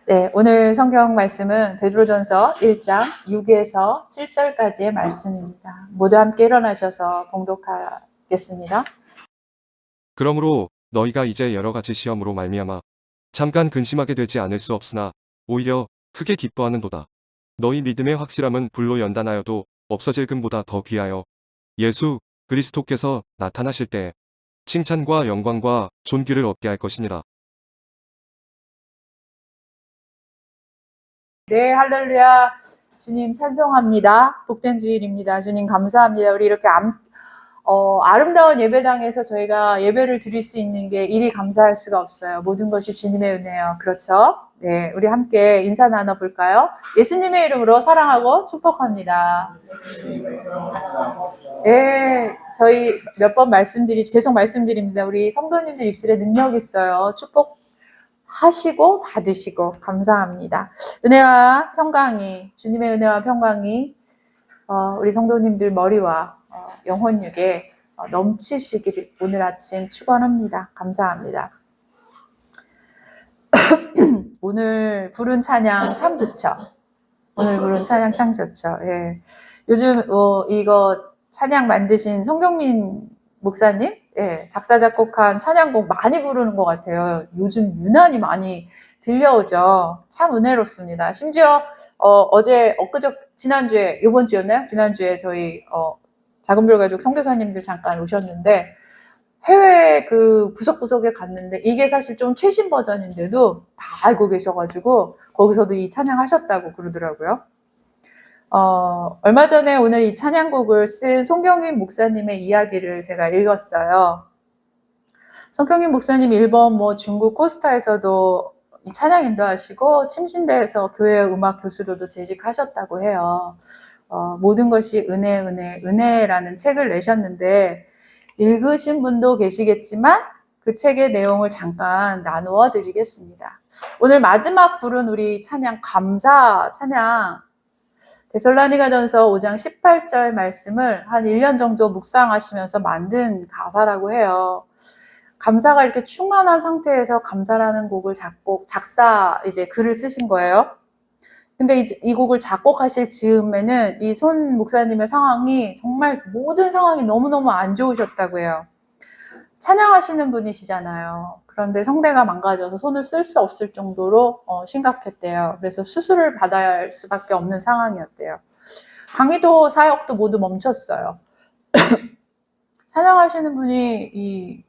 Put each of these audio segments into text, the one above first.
네, 오늘 성경 말씀은 베드로전서 1장 6에서 7절까지의 말씀입니다. 모두 함께 일어나셔서 봉독하겠습니다. 그러므로 너희가 이제 여러 가지 시험으로 말미암아 잠깐 근심하게 되지 않을 수 없으나 오히려 크게 기뻐하는도다. 너희 믿음의 확실함은 불로 연단하여도 없어질 금보다 더 귀하여 예수 그리스도께서 나타나실 때 칭찬과 영광과 존귀를 얻게 할 것이니라. 네, 할렐루야. 주님 찬송합니다. 복된 주일입니다. 주님 감사합니다. 우리 이렇게 아름다운 예배당에서 저희가 예배를 드릴 수 있는 게 이리 감사할 수가 없어요. 모든 것이 주님의 은혜예요. 그렇죠? 네, 우리 함께 인사 나눠볼까요? 예수님의 이름으로 사랑하고 축복합니다. 네, 저희 몇 번 계속 말씀드립니다. 우리 성도님들 입술에 능력 있어요. 축복하시고 받으시고 감사합니다. 은혜와 평강이, 주님의 은혜와 평강이 우리 성도님들 머리와 영혼육에 넘치시기를 오늘 아침 축원합니다. 감사합니다. 오늘 부른 찬양 참 좋죠. 예. 요즘 이거 찬양 만드신 성경민 목사님, 예, 작사 작곡한 찬양곡 많이 부르는 것 같아요. 요즘 유난히 많이 들려오죠. 참 은혜롭습니다. 심지어 이번 주였나요? 지난주에 저희 작은별 가족 선교사님들 잠깐 오셨는데 해외 그 구석구석에 갔는데 이게 사실 좀 최신 버전인데도 다 알고 계셔가지고 거기서도 이 찬양하셨다고 그러더라고요. 얼마 전에 오늘 이 찬양곡을 쓴 송경인 목사님의 이야기를 제가 읽었어요. 송경인 목사님 일본 중국 코스타에서도 이 찬양 인도하시고 침신대에서 교회 음악 교수로도 재직하셨다고 해요. 모든 것이 은혜라는 책을 내셨는데 읽으신 분도 계시겠지만 그 책의 내용을 잠깐 나누어 드리겠습니다. 오늘 마지막 부른 우리 찬양 감사 찬양 데살로니가전서 5장 18절 말씀을 한 1년 정도 묵상하시면서 만든 가사라고 해요. 감사가 이렇게 충만한 상태에서 감사라는 곡을 글을 쓰신 거예요. 근데 이 곡을 작곡하실 즈음에는 이 손 목사님의 상황이 정말 모든 상황이 너무너무 안 좋으셨다고 해요. 찬양하시는 분이시잖아요. 그런데 성대가 망가져서 손을 쓸 수 없을 정도로 심각했대요. 그래서 수술을 받아야 할 수밖에 없는 상황이었대요. 강의도 사역도 모두 멈췄어요. 찬양하시는 분이 이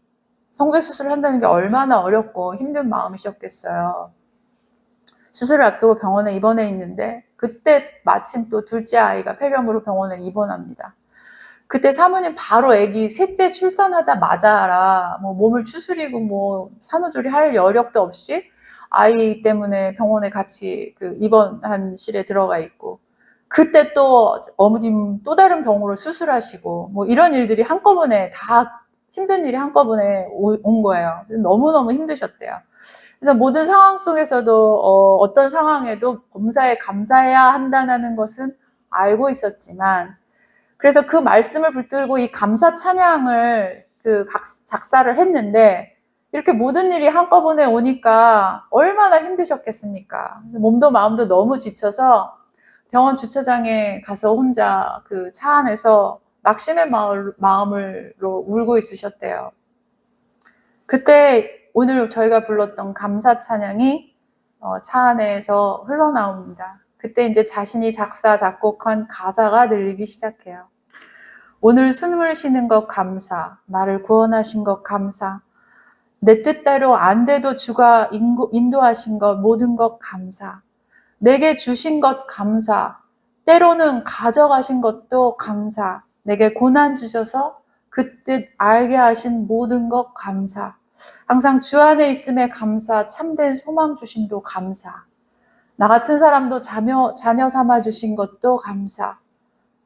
성대 수술을 한다는 게 얼마나 어렵고 힘든 마음이셨겠어요. 수술을 앞두고 병원에 입원해 있는데 그때 마침 또 둘째 아이가 폐렴으로 병원에 입원합니다. 그때 사모님 바로 아기 셋째 출산하자마자 몸을 추스리고 산후조리 할 여력도 없이 아이 때문에 병원에 같이 그 입원한실에 들어가 있고 그때 또 어머님 또 다른 병으로 수술하시고 이런 일들이 한꺼번에 다 힘든 일이 한꺼번에 온 거예요. 너무너무 힘드셨대요. 그래서 모든 상황 속에서도 어떤 상황에도 범사에 감사해야 한다는 것은 알고 있었지만 그래서 그 말씀을 붙들고 이 감사 찬양을 작사를 했는데 이렇게 모든 일이 한꺼번에 오니까 얼마나 힘드셨겠습니까? 몸도 마음도 너무 지쳐서 병원 주차장에 가서 혼자 그 차 안에서 낙심의 마음으로 울고 있으셨대요. 그때 오늘 저희가 불렀던 감사 찬양이 차 안에서 흘러나옵니다. 그때 이제 자신이 작사, 작곡한 가사가 들리기 시작해요. 오늘 숨을 쉬는 것 감사, 나를 구원하신 것 감사, 내 뜻대로 안 돼도 주가 인도하신 것 모든 것 감사, 내게 주신 것 감사, 때로는 가져가신 것도 감사, 내게 고난 주셔서 그 뜻 알게 하신 모든 것 감사, 항상 주 안에 있음에 감사, 참된 소망 주심도 감사, 나 같은 사람도 자녀 삼아 주신 것도 감사,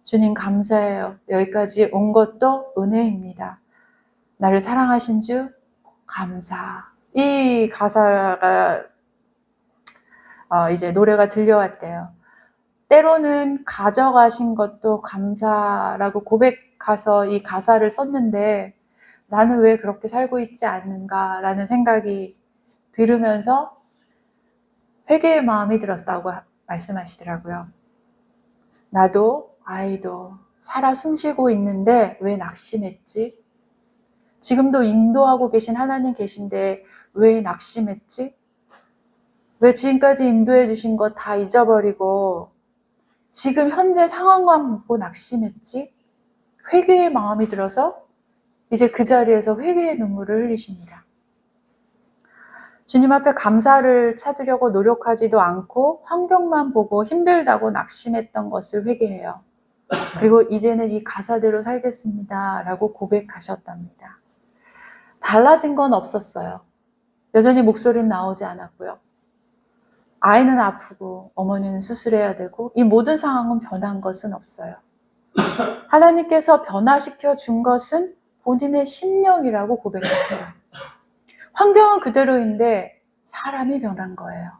주님 감사해요. 여기까지 온 것도 은혜입니다. 나를 사랑하신 주 감사. 이 가사가 이제 노래가 들려왔대요. 때로는 가져가신 것도 감사라고 고백해서 이 가사를 썼는데 나는 왜 그렇게 살고 있지 않는가라는 생각이 들으면서 회개의 마음이 들었다고 말씀하시더라고요. 나도 아이도 살아 숨쉬고 있는데 왜 낙심했지? 지금도 인도하고 계신 하나님 계신데 왜 낙심했지? 왜 지금까지 인도해 주신 거 다 잊어버리고 지금 현재 상황만 보고 낙심했지? 회개의 마음이 들어서 이제 그 자리에서 회개의 눈물을 흘리십니다. 주님 앞에 감사를 찾으려고 노력하지도 않고 환경만 보고 힘들다고 낙심했던 것을 회개해요. 그리고 이제는 이 가사대로 살겠습니다 라고 고백하셨답니다. 달라진 건 없었어요. 여전히 목소리는 나오지 않았고요. 아이는 아프고 어머니는 수술해야 되고 이 모든 상황은 변한 것은 없어요. 하나님께서 변화시켜 준 것은 본인의 심령이라고 고백했어요. 환경은 그대로인데 사람이 변한 거예요.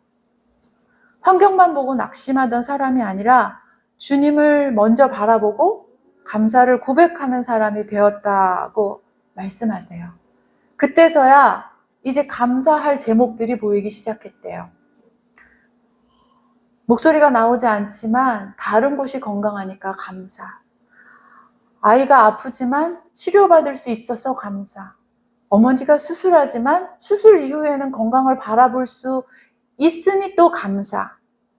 환경만 보고 낙심하던 사람이 아니라 주님을 먼저 바라보고 감사를 고백하는 사람이 되었다고 말씀하세요. 그때서야 이제 감사할 제목들이 보이기 시작했대요. 목소리가 나오지 않지만 다른 곳이 건강하니까 감사. 아이가 아프지만 치료받을 수 있어서 감사. 어머니가 수술하지만 수술 이후에는 건강을 바라볼 수 있으니 또 감사.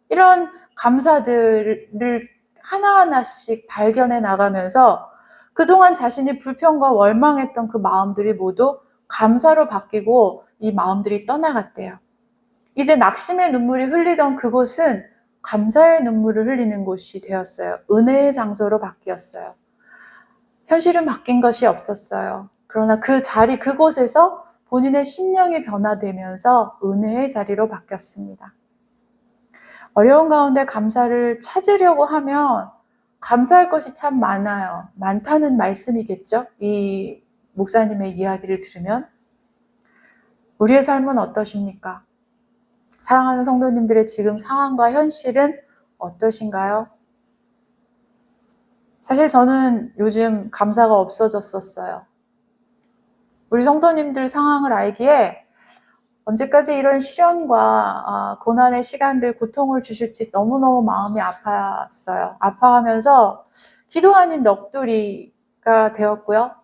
이런 감사들을 하나하나씩 발견해 나가면서 그동안 자신이 불평과 월망했던 그 마음들이 모두 감사로 바뀌고 이 마음들이 떠나갔대요. 이제 낙심의 눈물이 흘리던 그곳은 감사의 눈물을 흘리는 곳이 되었어요. 은혜의 장소로 바뀌었어요. 현실은 바뀐 것이 없었어요. 그러나 그 자리, 그곳에서 본인의 심령이 변화되면서 은혜의 자리로 바뀌었습니다. 어려운 가운데 감사를 찾으려고 하면 감사할 것이 참 많아요. 많다는 말씀이겠죠? 이 목사님의 이야기를 들으면. 우리의 삶은 어떠십니까? 사랑하는 성도님들의 지금 상황과 현실은 어떠신가요? 사실 저는 요즘 감사가 없어졌었어요. 우리 성도님들 상황을 알기에 언제까지 이런 시련과 고난의 시간들, 고통을 주실지 너무너무 마음이 아팠어요. 아파하면서 기도 아닌 넋두리가 되었고요.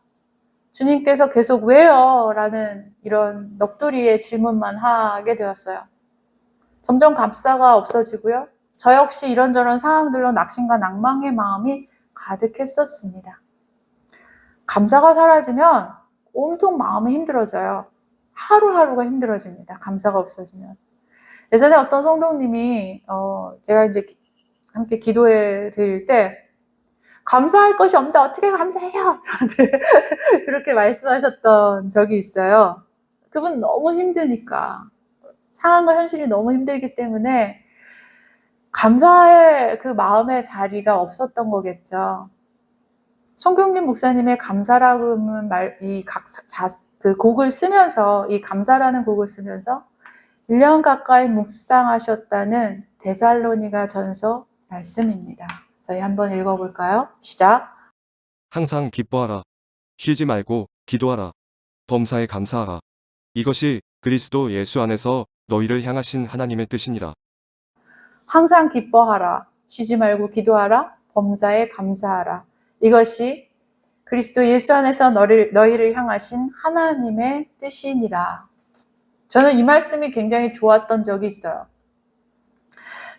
주님께서 계속 왜요? 라는 이런 넋두리의 질문만 하게 되었어요. 점점 감사가 없어지고요. 저 역시 이런저런 상황들로 낙심과 낭망의 마음이 가득했었습니다. 감사가 사라지면 온통 마음이 힘들어져요. 하루하루가 힘들어집니다. 감사가 없어지면. 예전에 어떤 성도님이 제가 이제 함께 기도해 드릴 때 감사할 것이 없는데 어떻게 감사해요? 저한테 그렇게 말씀하셨던 적이 있어요. 그분 너무 힘드니까 상황과 현실이 너무 힘들기 때문에 감사의 그 마음의 자리가 없었던 거겠죠. 송경림 목사님의 감사라는 그 곡을 쓰면서, 이 감사라는 곡을 쓰면서 1년 가까이 묵상하셨다는 데살로니가 전서 말씀입니다. 저희 한번 읽어볼까요? 시작. 항상 기뻐하라. 쉬지 말고 기도하라. 범사에 감사하라. 이것이 그리스도 예수 안에서 너희를 향하신 하나님의 뜻이니라. 항상 기뻐하라. 쉬지 말고 기도하라. 범사에 감사하라. 이것이 그리스도 예수 안에서 너희를 향하신 하나님의 뜻이니라. 저는 이 말씀이 굉장히 좋았던 적이 있어요.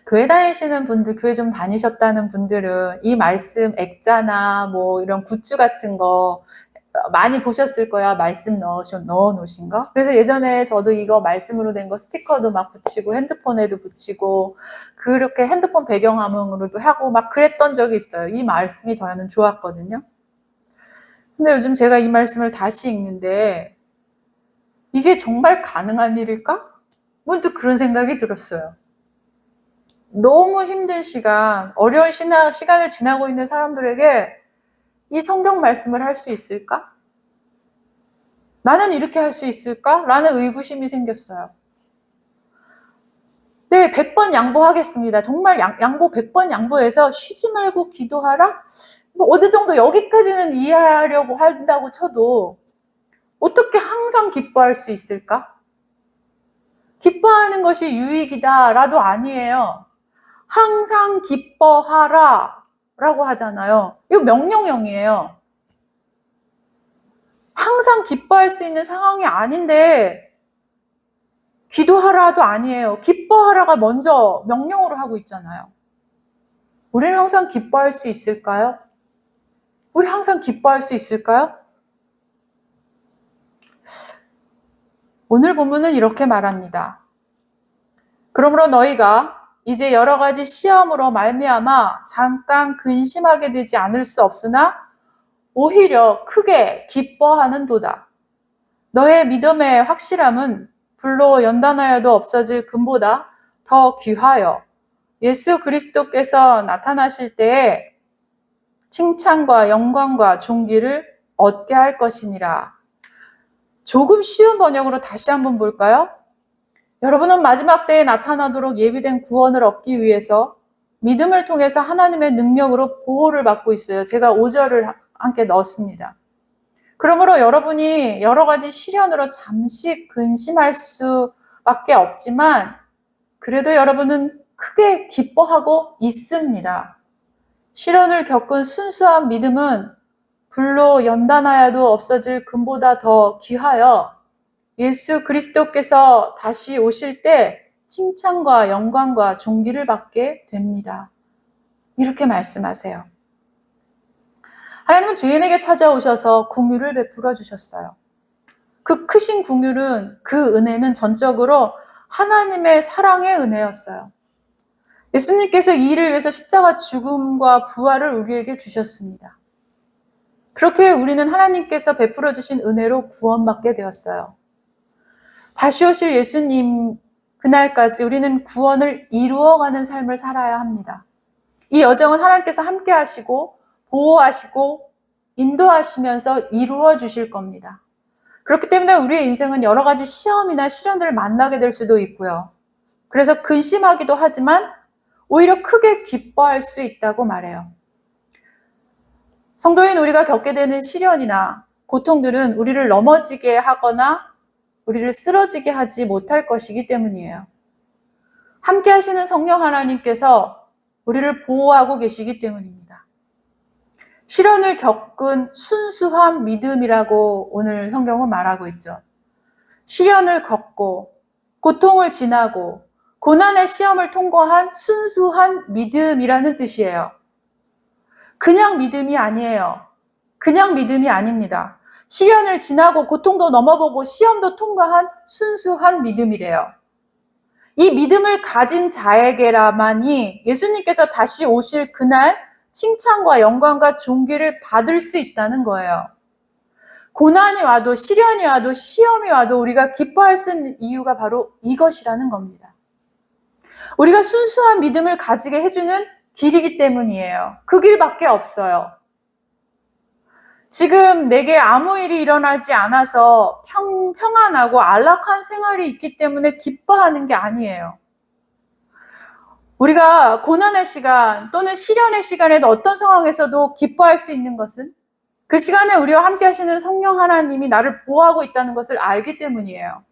교회 다니시는 분들, 교회 좀 다니셨다는 분들은 이 말씀 액자나 뭐 이런 굿즈 같은 거 많이 보셨을 거야. 말씀 넣어 놓으신 거. 그래서 예전에 저도 이거 말씀으로 된 거 스티커도 막 붙이고 핸드폰에도 붙이고 그렇게 핸드폰 배경화면으로도 하고 막 그랬던 적이 있어요. 이 말씀이 저는 좋았거든요. 근데 요즘 제가 이 말씀을 다시 읽는데 이게 정말 가능한 일일까? 문득 그런 생각이 들었어요. 너무 힘든 시간, 어려운 시간을 지나고 있는 사람들에게 이 성경 말씀을 할 수 있을까? 나는 이렇게 할 수 있을까? 라는 의구심이 생겼어요. 네, 100번 양보하겠습니다. 정말 양보 100번 양보해서 쉬지 말고 기도하라? 뭐 어느 정도 여기까지는 이해하려고 한다고 쳐도 어떻게 항상 기뻐할 수 있을까? 기뻐하는 것이 유익이다라도 아니에요. 항상 기뻐하라 라고 하잖아요. 이거 명령형이에요. 항상 기뻐할 수 있는 상황이 아닌데 기도하라도 아니에요. 기뻐하라가 먼저 명령으로 하고 있잖아요. 우리는 항상 기뻐할 수 있을까요? 우리 항상 기뻐할 수 있을까요? 오늘 본문은 이렇게 말합니다. 그러므로 너희가 이제 여러 가지 시험으로 말미암아 잠깐 근심하게 되지 않을 수 없으나 오히려 크게 기뻐하는도다. 너의 믿음의 확실함은 불로 연단하여도 없어질 금보다 더 귀하여 예수 그리스도께서 나타나실 때에 칭찬과 영광과 존귀를 얻게 할 것이니라. 조금 쉬운 번역으로 다시 한번 볼까요? 여러분은 마지막 때에 나타나도록 예비된 구원을 얻기 위해서 믿음을 통해서 하나님의 능력으로 보호를 받고 있어요. 제가 5절을 함께 넣었습니다. 그러므로 여러분이 여러 가지 시련으로 잠시 근심할 수밖에 없지만 그래도 여러분은 크게 기뻐하고 있습니다. 시련을 겪은 순수한 믿음은 불로 연단하여도 없어질 금보다 더 귀하여 예수 그리스도께서 다시 오실 때 칭찬과 영광과 존귀를 받게 됩니다. 이렇게 말씀하세요. 하나님은 죄인에게 찾아오셔서 긍휼을 베풀어 주셨어요. 그 크신 긍휼은, 그 은혜는 전적으로 하나님의 사랑의 은혜였어요. 예수님께서 이 일을 위해서 십자가 죽음과 부활을 우리에게 주셨습니다. 그렇게 우리는 하나님께서 베풀어 주신 은혜로 구원받게 되었어요. 다시 오실 예수님 그날까지 우리는 구원을 이루어가는 삶을 살아야 합니다. 이 여정은 하나님께서 함께 하시고 보호하시고 인도하시면서 이루어 주실 겁니다. 그렇기 때문에 우리의 인생은 여러 가지 시험이나 시련들을 만나게 될 수도 있고요. 그래서 근심하기도 하지만 오히려 크게 기뻐할 수 있다고 말해요. 성도인 우리가 겪게 되는 시련이나 고통들은 우리를 넘어지게 하거나 우리를 쓰러지게 하지 못할 것이기 때문이에요. 함께 하시는 성령 하나님께서 우리를 보호하고 계시기 때문입니다. 시련을 겪은 순수한 믿음이라고 오늘 성경은 말하고 있죠. 시련을 겪고 고통을 지나고 고난의 시험을 통과한 순수한 믿음이라는 뜻이에요. 그냥 믿음이 아니에요. 그냥 믿음이 아닙니다. 시련을 지나고 고통도 넘어보고 시험도 통과한 순수한 믿음이래요. 이 믿음을 가진 자에게라만이 예수님께서 다시 오실 그날 칭찬과 영광과 존귀를 받을 수 있다는 거예요. 고난이 와도 시련이 와도 시험이 와도 우리가 기뻐할 수 있는 이유가 바로 이것이라는 겁니다. 우리가 순수한 믿음을 가지게 해주는 길이기 때문이에요. 그 길밖에 없어요. 지금 내게 아무 일이 일어나지 않아서 평안하고 안락한 생활이 있기 때문에 기뻐하는 게 아니에요. 우리가 고난의 시간 또는 시련의 시간에도 어떤 상황에서도 기뻐할 수 있는 것은 그 시간에 우리와 함께 하시는 성령 하나님이 나를 보호하고 있다는 것을 알기 때문이에요.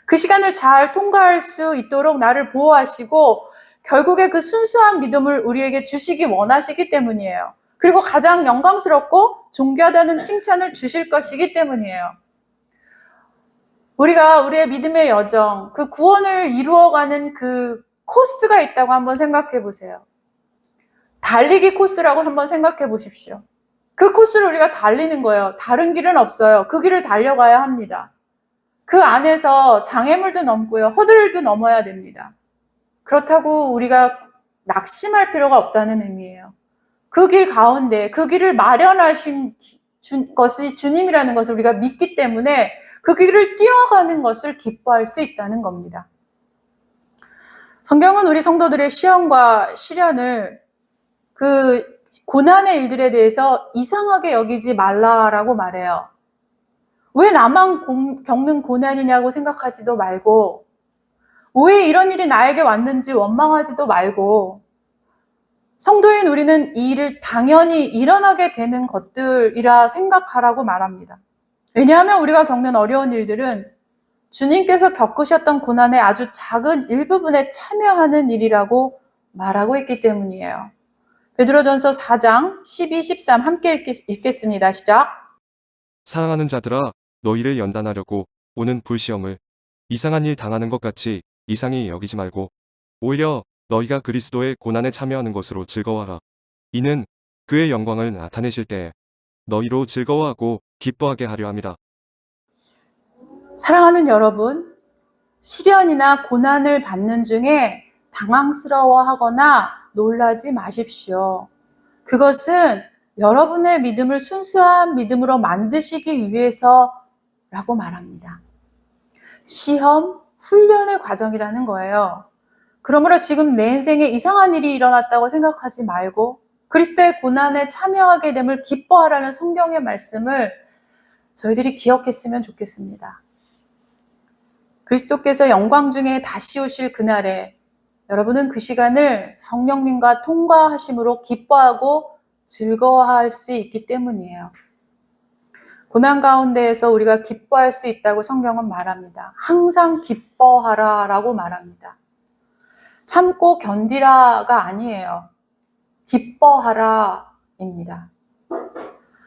그 시간을 잘 통과할 수 있도록 나를 보호하시고 결국에 그 순수한 믿음을 우리에게 주시기 원하시기 때문이에요. 그리고 가장 영광스럽고 존귀하다는 칭찬을 주실 것이기 때문이에요. 우리가 우리의 믿음의 여정, 그 구원을 이루어가는 그 코스가 있다고 한번 생각해 보세요. 달리기 코스라고 한번 생각해 보십시오. 그 코스를 우리가 달리는 거예요. 다른 길은 없어요. 그 길을 달려가야 합니다. 그 안에서 장애물도 넘고요. 허들도 넘어야 됩니다. 그렇다고 우리가 낙심할 필요가 없다는 의미예요. 그 길 가운데 그 길을 마련하신 것이 주님이라는 것을 우리가 믿기 때문에 그 길을 뛰어가는 것을 기뻐할 수 있다는 겁니다. 성경은 우리 성도들의 시험과 시련을 그 고난의 일들에 대해서 이상하게 여기지 말라라고 말해요. 왜 나만 겪는 고난이냐고 생각하지도 말고 왜 이런 일이 나에게 왔는지 원망하지도 말고 성도인 우리는 이 일을 당연히 일어나게 되는 것들이라 생각하라고 말합니다. 왜냐하면 우리가 겪는 어려운 일들은 주님께서 겪으셨던 고난의 아주 작은 일부분에 참여하는 일이라고 말하고 있기 때문이에요. 베드로전서 4장 12, 13 함께 읽겠습니다. 시작. 사랑하는 자들아, 너희를 연단하려고 오는 불시험을 이상한 일 당하는 것 같이 이상히 여기지 말고 오히려 너희가 그리스도의 고난에 참여하는 것으로 즐거워하라. 이는 그의 영광을 나타내실 때에 너희로 즐거워하고 기뻐하게 하려 함이라. 사랑하는 여러분, 시련이나 고난을 받는 중에 당황스러워하거나 놀라지 마십시오. 그것은 여러분의 믿음을 순수한 믿음으로 만드시기 위해서라고 말합니다. 시험, 훈련의 과정이라는 거예요. 그러므로 지금 내 인생에 이상한 일이 일어났다고 생각하지 말고 그리스도의 고난에 참여하게 됨을 기뻐하라는 성경의 말씀을 저희들이 기억했으면 좋겠습니다. 그리스도께서 영광 중에 다시 오실 그날에 여러분은 그 시간을 성령님과 통과하심으로 기뻐하고 즐거워할 수 있기 때문이에요. 고난 가운데에서 우리가 기뻐할 수 있다고 성경은 말합니다. 항상 기뻐하라 라고 말합니다. 참고 견디라가 아니에요. 기뻐하라 입니다.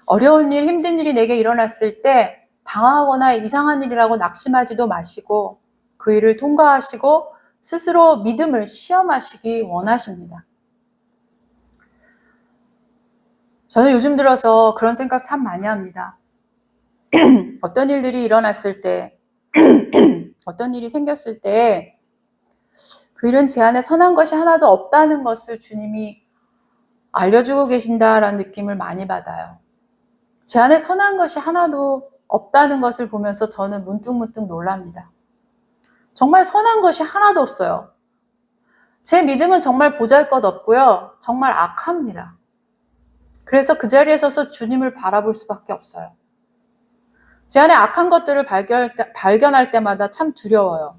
어려운 일, 힘든 일이 내게 일어났을 때 당하거나 이상한 일이라고 낙심하지도 마시고 그 일을 통과하시고 스스로 믿음을 시험하시기 원하십니다. 저는 요즘 들어서 그런 생각 참 많이 합니다. 어떤 일들이 일어났을 때, 어떤 일이 생겼을 때 그 일은 제 안에 선한 것이 하나도 없다는 것을 주님이 알려주고 계신다라는 느낌을 많이 받아요. 제 안에 선한 것이 하나도 없다는 것을 보면서 저는 문득문득 놀랍니다. 정말 선한 것이 하나도 없어요. 제 믿음은 정말 보잘것없고요. 정말 악합니다. 그래서 그 자리에 서서 주님을 바라볼 수밖에 없어요. 제 안에 악한 것들을 발견할 때마다 참 두려워요.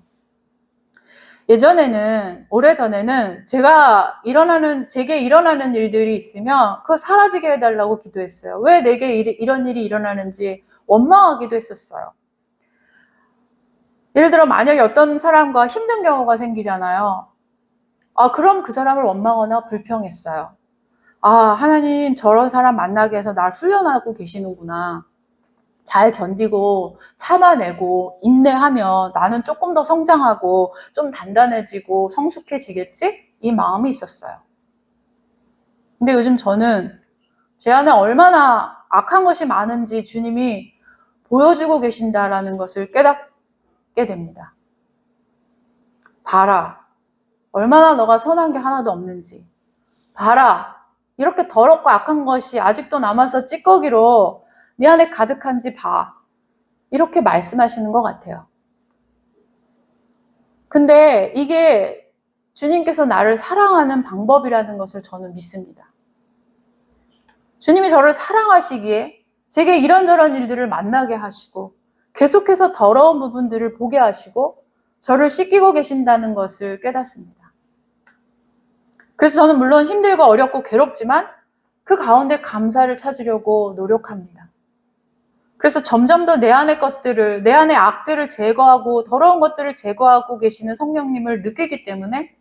예전에는, 오래전에는 제게 일어나는 일들이 있으면 그거 사라지게 해달라고 기도했어요. 왜 내게 이런 일이 일어나는지 원망하기도 했었어요. 예를 들어 만약에 어떤 사람과 힘든 경우가 생기잖아요. 그럼 그 사람을 원망하거나 불평했어요. 하나님 저런 사람 만나게 해서 날 훈련하고 계시는구나. 잘 견디고 참아내고 인내하면 나는 조금 더 성장하고 좀 단단해지고 성숙해지겠지? 이 마음이 있었어요. 근데 요즘 저는 제 안에 얼마나 악한 것이 많은지 주님이 보여주고 계신다라는 것을 깨닫게 됩니다. 봐라. 얼마나 너가 선한 게 하나도 없는지. 봐라. 이렇게 더럽고 악한 것이 아직도 남아서 찌꺼기로 네 안에 가득한지 봐. 이렇게 말씀하시는 것 같아요. 근데 이게 주님께서 나를 사랑하는 방법이라는 것을 저는 믿습니다. 주님이 저를 사랑하시기에 제게 이런저런 일들을 만나게 하시고 계속해서 더러운 부분들을 보게 하시고 저를 씻기고 계신다는 것을 깨닫습니다. 그래서 저는 물론 힘들고 어렵고 괴롭지만 그 가운데 감사를 찾으려고 노력합니다. 그래서 점점 더 내 안의 악들을 제거하고 더러운 것들을 제거하고 계시는 성령님을 느끼기 때문에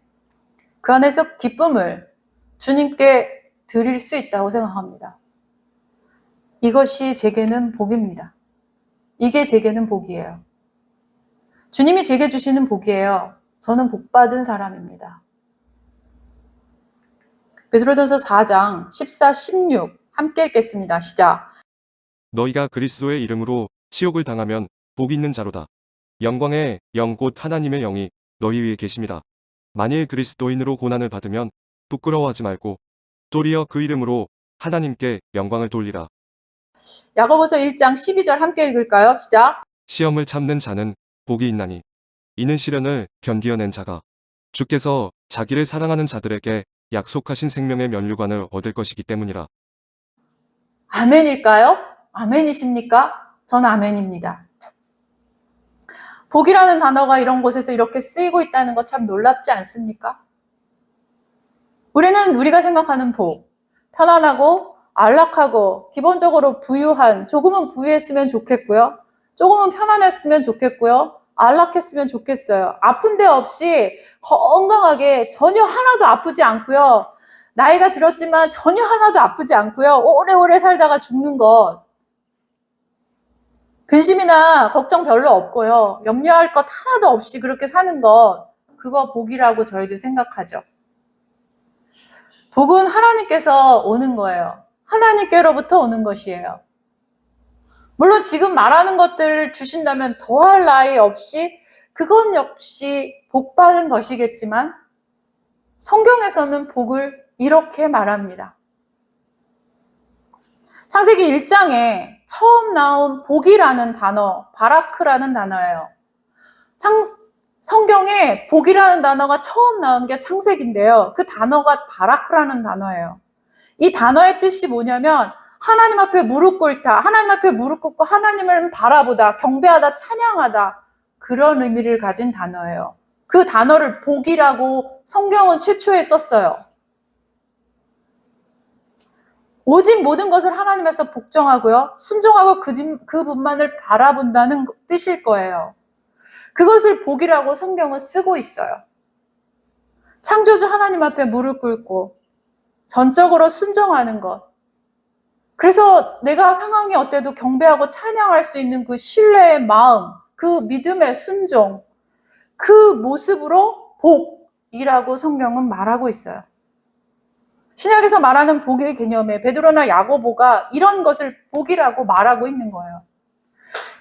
그 안에서 기쁨을 주님께 드릴 수 있다고 생각합니다. 이것이 제게는 복입니다. 이게 제게는 복이에요. 주님이 제게 주시는 복이에요. 저는 복받은 사람입니다. 베드로전서 4장 14, 16 함께 읽겠습니다. 시작. 너희가 그리스도의 이름으로 치욕을 당하면 복 있는 자로다. 영광의 영 곧 하나님의 영이 너희 위에 계심이라. 만일 그리스도인으로 고난을 받으면 부끄러워하지 말고 도리어 그 이름으로 하나님께 영광을 돌리라. 야고보서 1장 12절 함께 읽을까요? 시작. 시험을 참는 자는 복이 있나니 이는 시련을 견디어낸 자가 주께서 자기를 사랑하는 자들에게 약속하신 생명의 면류관을 얻을 것이기 때문이라. 아멘일까요? 아멘이십니까? 저는 아멘입니다. 복이라는 단어가 이런 곳에서 이렇게 쓰이고 있다는 거 참 놀랍지 않습니까? 우리가 생각하는 복, 편안하고 안락하고 기본적으로 부유한, 조금은 부유했으면 좋겠고요. 조금은 편안했으면 좋겠고요. 안락했으면 좋겠어요. 아픈 데 없이 건강하게 전혀 하나도 아프지 않고요. 나이가 들었지만 전혀 하나도 아프지 않고요. 오래오래 살다가 죽는 것. 근심이나 걱정 별로 없고요. 염려할 것 하나도 없이 그렇게 사는 것. 그거 복이라고 저희들 생각하죠. 복은 하나님께서 오는 거예요. 하나님께로부터 오는 것이에요. 물론 지금 말하는 것들을 주신다면 더할 나위 없이 그건 역시 복받은 것이겠지만 성경에서는 복을 이렇게 말합니다. 창세기 1장에 처음 나온 복이라는 단어, 바라크라는 단어예요. 성경에 복이라는 단어가 처음 나온 게 창세기인데요. 그 단어가 바라크라는 단어예요. 이 단어의 뜻이 뭐냐면 하나님 앞에 무릎 꿇다, 하나님 앞에 무릎 꿇고 하나님을 바라보다, 경배하다, 찬양하다, 그런 의미를 가진 단어예요. 그 단어를 복이라고 성경은 최초에 썼어요. 오직 모든 것을 하나님에서 복종하고요, 순종하고 그분만을 바라본다는 뜻일 거예요. 그것을 복이라고 성경은 쓰고 있어요. 창조주 하나님 앞에 무릎 꿇고 전적으로 순종하는 것. 그래서 내가 상황이 어때도 경배하고 찬양할 수 있는 그 신뢰의 마음, 그 믿음의 순종, 그 모습으로 복이라고 성경은 말하고 있어요. 신약에서 말하는 복의 개념에 베드로나 야고보가 이런 것을 복이라고 말하고 있는 거예요.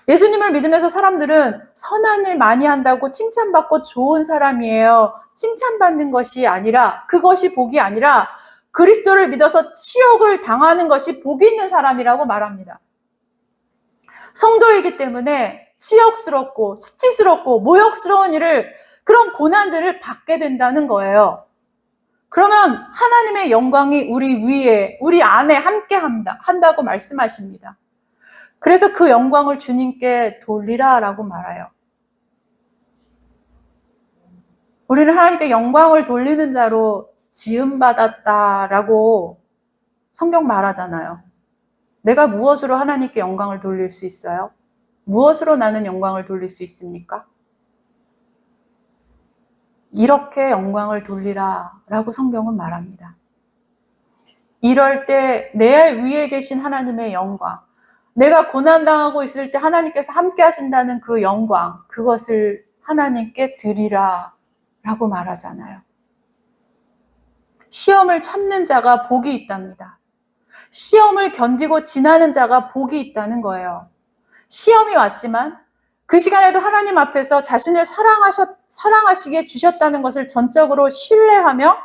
예수님을 믿으면서 사람들은 선한 일 많이 한다고 칭찬받고 좋은 사람이에요. 칭찬받는 것이 아니라, 그것이 복이 아니라 그리스도를 믿어서 치욕을 당하는 것이 복이 있는 사람이라고 말합니다. 성도이기 때문에 치욕스럽고 수치스럽고 모욕스러운 일을, 그런 고난들을 받게 된다는 거예요. 그러면 하나님의 영광이 우리 위에, 우리 안에 함께 한다고 말씀하십니다. 그래서 그 영광을 주님께 돌리라라고 말해요. 우리는 하나님께 영광을 돌리는 자로 지음받았다라고 성경 말하잖아요. 내가 무엇으로 하나님께 영광을 돌릴 수 있어요? 무엇으로 나는 영광을 돌릴 수 있습니까? 이렇게 영광을 돌리라라고 성경은 말합니다. 이럴 때 내 위에 계신 하나님의 영광, 내가 고난당하고 있을 때 하나님께서 함께 하신다는 그 영광, 그것을 하나님께 드리라라고 말하잖아요. 시험을 참는 자가 복이 있답니다. 시험을 견디고 지나는 자가 복이 있다는 거예요. 시험이 왔지만 그 시간에도 하나님 앞에서 자신을 사랑하시게 주셨다는 것을 전적으로 신뢰하며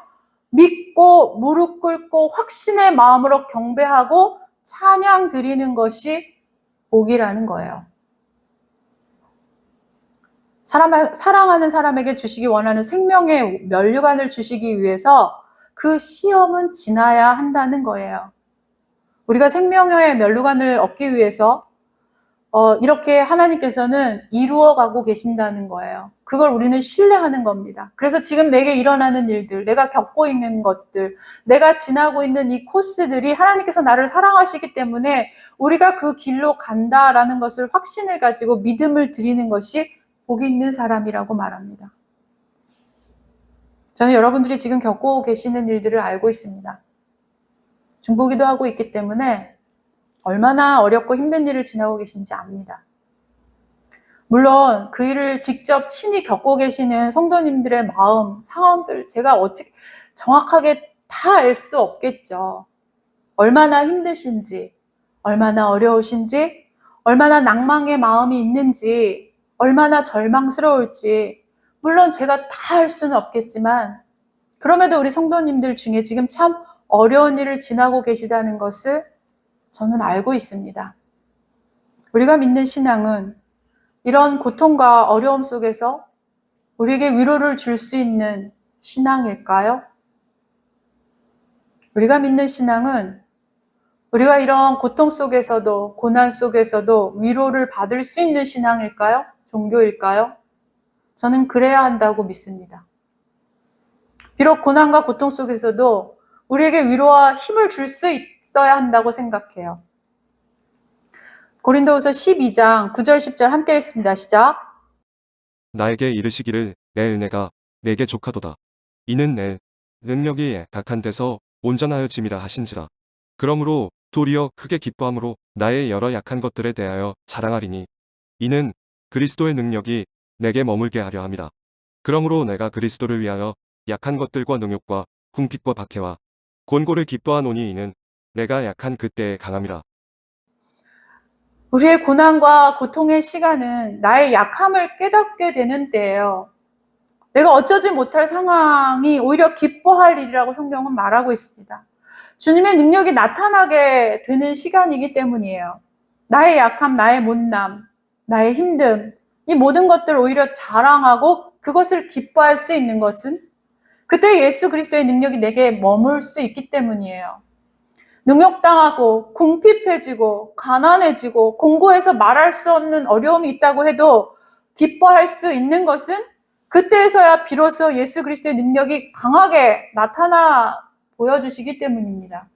믿고 무릎 꿇고 확신의 마음으로 경배하고 찬양 드리는 것이 복이라는 거예요. 사랑하는 사람에게 주시기 원하는 생명의 면류관을 주시기 위해서 그 시험은 지나야 한다는 거예요. 우리가 생명의 면류관을 얻기 위해서 이렇게 하나님께서는 이루어가고 계신다는 거예요. 그걸 우리는 신뢰하는 겁니다. 그래서 지금 내게 일어나는 일들, 내가 겪고 있는 것들, 내가 지나고 있는 이 코스들이 하나님께서 나를 사랑하시기 때문에 우리가 그 길로 간다라는 것을 확신을 가지고 믿음을 드리는 것이 복 있는 사람이라고 말합니다. 저는 여러분들이 지금 겪고 계시는 일들을 알고 있습니다. 중보기도 하고 있기 때문에 얼마나 어렵고 힘든 일을 지나고 계신지 압니다. 물론 그 일을 직접 친히 겪고 계시는 성도님들의 마음, 상황들 제가 어떻게 정확하게 다 알 수 없겠죠. 얼마나 힘드신지, 얼마나 어려우신지, 얼마나 낭망의 마음이 있는지, 얼마나 절망스러울지 물론 제가 다 알 수는 없겠지만 그럼에도 우리 성도님들 중에 지금 참 어려운 일을 지나고 계시다는 것을 저는 알고 있습니다. 우리가 믿는 신앙은 이런 고통과 어려움 속에서 우리에게 위로를 줄 수 있는 신앙일까요? 우리가 믿는 신앙은 우리가 이런 고통 속에서도 고난 속에서도 위로를 받을 수 있는 신앙일까요? 종교일까요? 저는 그래야 한다고 믿습니다. 비록 고난과 고통 속에서도 우리에게 위로와 힘을 줄 수 있어야 한다고 생각해요. 고린도후서 12장 9절 10절 함께 읽습니다. 시작. 나에게 이르시기를 내 은혜가 내게 족하도다. 이는 내 능력이 약한 데서 온전하여짐이라 하신지라. 그러므로 도리어 크게 기뻐함으로 나의 여러 약한 것들에 대하여 자랑하리니 이는 그리스도의 능력이 내게 머물게 하려 함이라. 그러므로 내가 그리스도를 위하여 약한 것들과 능욕과 궁핍과 박해와 곤고를 기뻐하노니 이는 내가 약한 그때에 강함이라. 우리의 고난과 고통의 시간은 나의 약함을 깨닫게 되는 때예요. 내가 어쩌지 못할 상황이 오히려 기뻐할 일이라고 성경은 말하고 있습니다. 주님의 능력이 나타나게 되는 시간이기 때문이에요. 나의 약함, 나의 못남, 나의 힘듦, 이 모든 것들을 오히려 자랑하고 그것을 기뻐할 수 있는 것은 그때 예수 그리스도의 능력이 내게 머물 수 있기 때문이에요. 능욕당하고 궁핍해지고 가난해지고 공고해서 말할 수 없는 어려움이 있다고 해도 기뻐할 수 있는 것은 그때에서야 비로소 예수 그리스도의 능력이 강하게 나타나 보여주시기 때문입니다.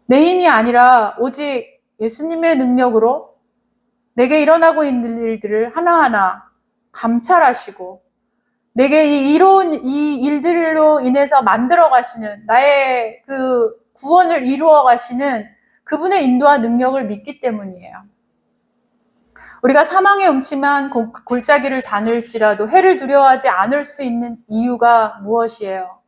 내 힘이 아니라 오직 예수님의 능력으로 내게 일어나고 있는 일들을 하나하나 감찰하시고 내게 이 이로운 이 일들로 인해서 만들어 가시는 나의 그 구원을 이루어 가시는 그분의 인도와 능력을 믿기 때문이에요. 우리가 사망의 음침한 골짜기를 다닐지라도 해를 두려워하지 않을 수 있는 이유가 무엇이에요?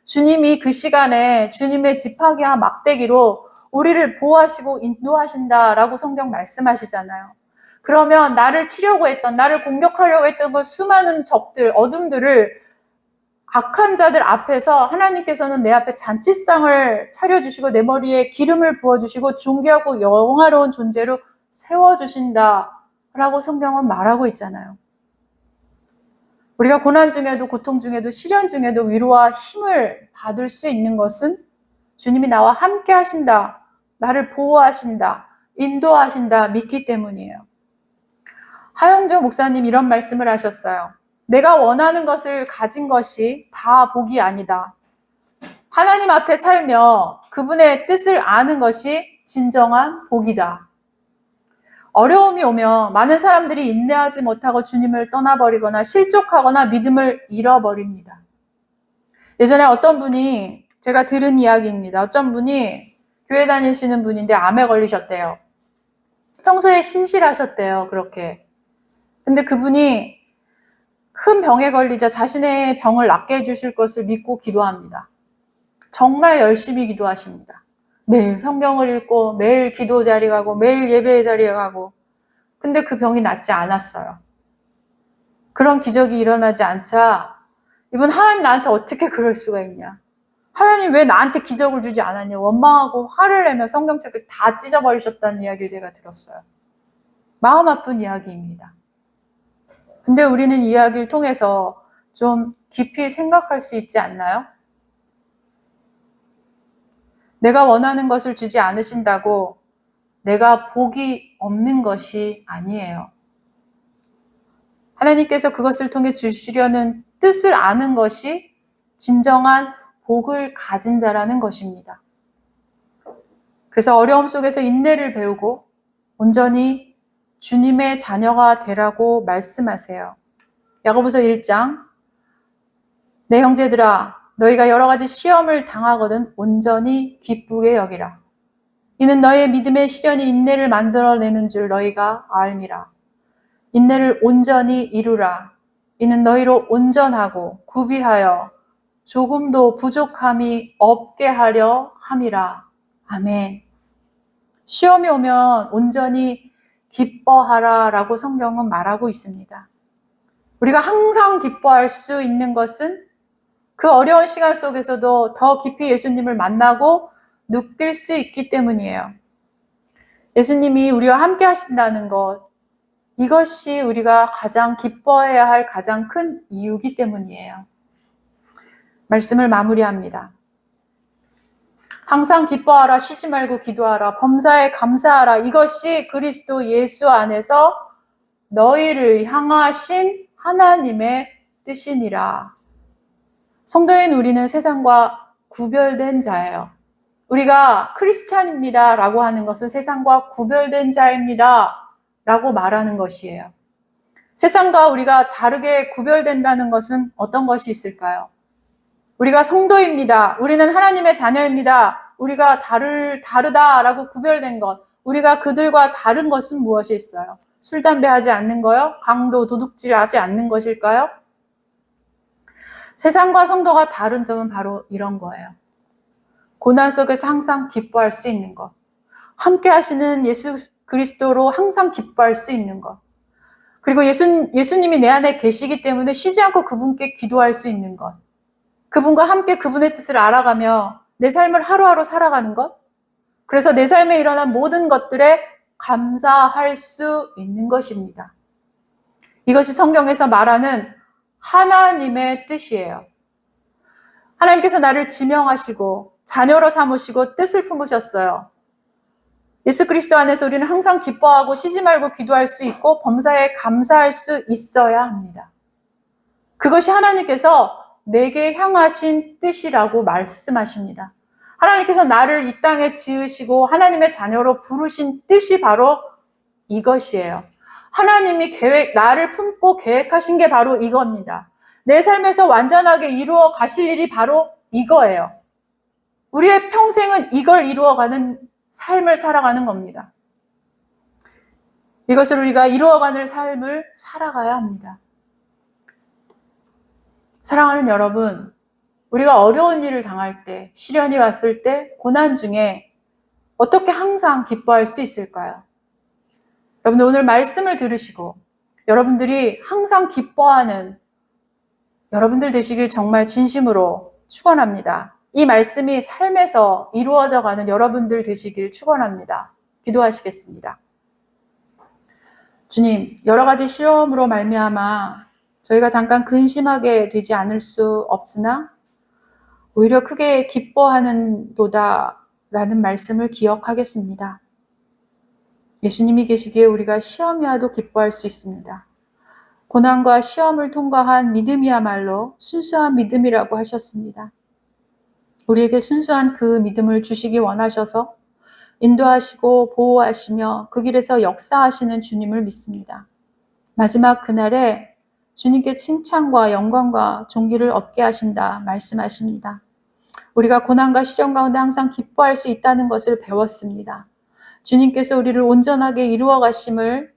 주님이 그 시간에 주님의 지팡이와 막대기로 우리를 보호하시고 인도하신다라고 성경 말씀하시잖아요. 그러면 나를 치려고 했던, 나를 공격하려고 했던 그 수많은 적들, 어둠들을 악한 자들 앞에서 하나님께서는 내 앞에 잔치상을 차려주시고 내 머리에 기름을 부어주시고 존귀하고 영화로운 존재로 세워주신다라고 성경은 말하고 있잖아요. 우리가 고난 중에도 고통 중에도 시련 중에도 위로와 힘을 받을 수 있는 것은 주님이 나와 함께 하신다, 나를 보호하신다, 인도하신다 믿기 때문이에요. 하영조 목사님 이런 말씀을 하셨어요. 내가 원하는 것을 가진 것이 다 복이 아니다. 하나님 앞에 살며 그분의 뜻을 아는 것이 진정한 복이다. 어려움이 오면 많은 사람들이 인내하지 못하고 주님을 떠나버리거나 실족하거나 믿음을 잃어버립니다. 예전에 어떤 분이, 제가 들은 이야기입니다. 어떤 분이 교회 다니시는 분인데 암에 걸리셨대요. 평소에 신실하셨대요. 그렇게. 근데 그분이 큰 병에 걸리자 자신의 병을 낫게 해주실 것을 믿고 기도합니다. 정말 열심히 기도하십니다. 매일 성경을 읽고 매일 기도 자리 가고 매일 예배 자리에 가고 근데 그 병이 낫지 않았어요. 그런 기적이 일어나지 않자 이분 하나님 나한테 어떻게 그럴 수가 있냐. 하나님 왜 나한테 기적을 주지 않았냐. 원망하고 화를 내며 성경책을 다 찢어버리셨다는 이야기를 제가 들었어요. 마음 아픈 이야기입니다. 근데 우리는 이 이야기를 통해서 좀 깊이 생각할 수 있지 않나요? 내가 원하는 것을 주지 않으신다고 내가 복이 없는 것이 아니에요. 하나님께서 그것을 통해 주시려는 뜻을 아는 것이 진정한 복을 가진 자라는 것입니다. 그래서 어려움 속에서 인내를 배우고 온전히 주님의 자녀가 되라고 말씀하세요. 야고보서 1장 내 형제들아 너희가 여러 가지 시험을 당하거든 온전히 기쁘게 여기라. 이는 너희의 믿음의 시련이 인내를 만들어내는 줄 너희가 알미라. 인내를 온전히 이루라. 이는 너희로 온전하고 구비하여 조금도 부족함이 없게 하려 함이라. 아멘. 시험이 오면 온전히 기뻐하라 라고 성경은 말하고 있습니다. 우리가 항상 기뻐할 수 있는 것은 그 어려운 시간 속에서도 더 깊이 예수님을 만나고 느낄 수 있기 때문이에요. 예수님이 우리와 함께 하신다는 것, 이것이 우리가 가장 기뻐해야 할 가장 큰 이유이기 때문이에요. 말씀을 마무리합니다. 항상 기뻐하라, 쉬지 말고 기도하라, 범사에 감사하라. 이것이 그리스도 예수 안에서 너희를 향하신 하나님의 뜻이니라. 성도인 우리는 세상과 구별된 자예요. 우리가 크리스찬입니다 라고 하는 것은 세상과 구별된 자입니다 라고 말하는 것이에요. 세상과 우리가 다르게 구별된다는 것은 어떤 것이 있을까요? 우리가 성도입니다. 우리는 하나님의 자녀입니다. 우리가 다르다라고 구별된 것. 우리가 그들과 다른 것은 무엇이 있어요? 술, 담배 하지 않는 거요? 강도, 도둑질 하지 않는 것일까요? 세상과 성도가 다른 점은 바로 이런 거예요. 고난 속에서 항상 기뻐할 수 있는 것. 함께 하시는 예수 그리스도로 항상 기뻐할 수 있는 것. 그리고 예수님이 내 안에 계시기 때문에 쉬지 않고 그분께 기도할 수 있는 것. 그분과 함께 그분의 뜻을 알아가며 내 삶을 하루하루 살아가는 것. 그래서 내 삶에 일어난 모든 것들에 감사할 수 있는 것입니다. 이것이 성경에서 말하는 하나님의 뜻이에요. 하나님께서 나를 지명하시고 자녀로 삼으시고 뜻을 품으셨어요. 예수 그리스도 안에서 우리는 항상 기뻐하고 쉬지 말고 기도할 수 있고 범사에 감사할 수 있어야 합니다. 그것이 하나님께서 내게 향하신 뜻이라고 말씀하십니다. 하나님께서 나를 이 땅에 지으시고 하나님의 자녀로 부르신 뜻이 바로 이것이에요. 하나님이 나를 품고 계획하신 게 바로 이겁니다. 내 삶에서 완전하게 이루어 가실 일이 바로 이거예요. 우리의 평생은 이걸 이루어가는 삶을 살아가는 겁니다. 이것을 우리가 이루어가는 삶을 살아가야 합니다. 사랑하는 여러분, 우리가 어려운 일을 당할 때, 시련이 왔을 때, 고난 중에 어떻게 항상 기뻐할 수 있을까요? 여러분들 오늘 말씀을 들으시고 여러분들이 항상 기뻐하는 여러분들 되시길 정말 진심으로 축원합니다. 이 말씀이 삶에서 이루어져 가는 여러분들 되시길 축원합니다. 기도하시겠습니다. 주님, 여러 가지 시험으로 말미암아 저희가 잠깐 근심하게 되지 않을 수 없으나 오히려 크게 기뻐하는도다라는 말씀을 기억하겠습니다. 예수님이 계시기에 우리가 시험이와도 기뻐할 수 있습니다. 고난과 시험을 통과한 믿음이야말로 순수한 믿음이라고 하셨습니다. 우리에게 순수한 그 믿음을 주시기 원하셔서 인도하시고 보호하시며 그 길에서 역사하시는 주님을 믿습니다. 마지막 그날에 주님께 칭찬과 영광과 존귀를 얻게 하신다 말씀하십니다. 우리가 고난과 시련 가운데 항상 기뻐할 수 있다는 것을 배웠습니다. 주님께서 우리를 온전하게 이루어 가심을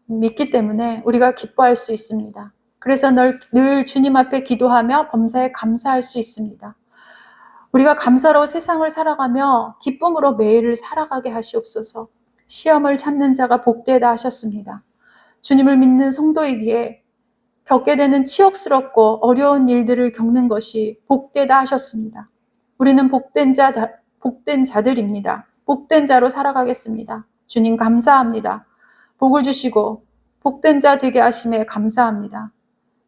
믿기 때문에 우리가 기뻐할 수 있습니다. 그래서 늘 주님 앞에 기도하며 범사에 감사할 수 있습니다. 우리가 감사로 세상을 살아가며 기쁨으로 매일을 살아가게 하시옵소서. 시험을 참는 자가 복되다 하셨습니다. 주님을 믿는 성도이기에 겪게 되는 치욕스럽고 어려운 일들을 겪는 것이 복되다 하셨습니다. 우리는 복된 자들입니다. 복된 자로 살아가겠습니다. 주님 감사합니다. 복을 주시고 복된 자 되게 하심에 감사합니다.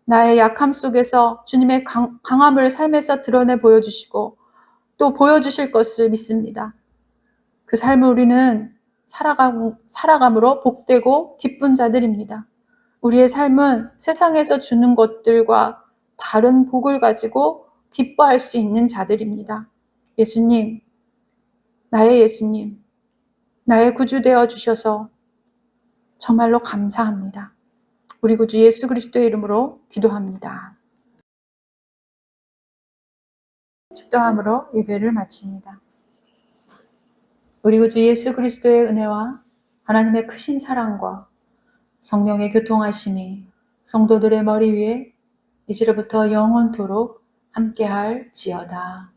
나의 약함 속에서 주님의 강함을 삶에서 드러내 보여주시고 또 보여주실 것을 믿습니다. 그 삶을 우리는 살아감으로 복되고 기쁜 자들입니다. 우리의 삶은 세상에서 주는 것들과 다른 복을 가지고 기뻐할 수 있는 자들입니다. 예수님, 나의 구주 되어 주셔서 정말로 감사합니다. 우리 구주 예수 그리스도의 이름으로 기도합니다. 축도함으로 예배를 마칩니다. 우리 구주 예수 그리스도의 은혜와 하나님의 크신 사랑과 성령의 교통하심이 성도들의 머리 위에 이제로부터 영원토록 함께할지어다.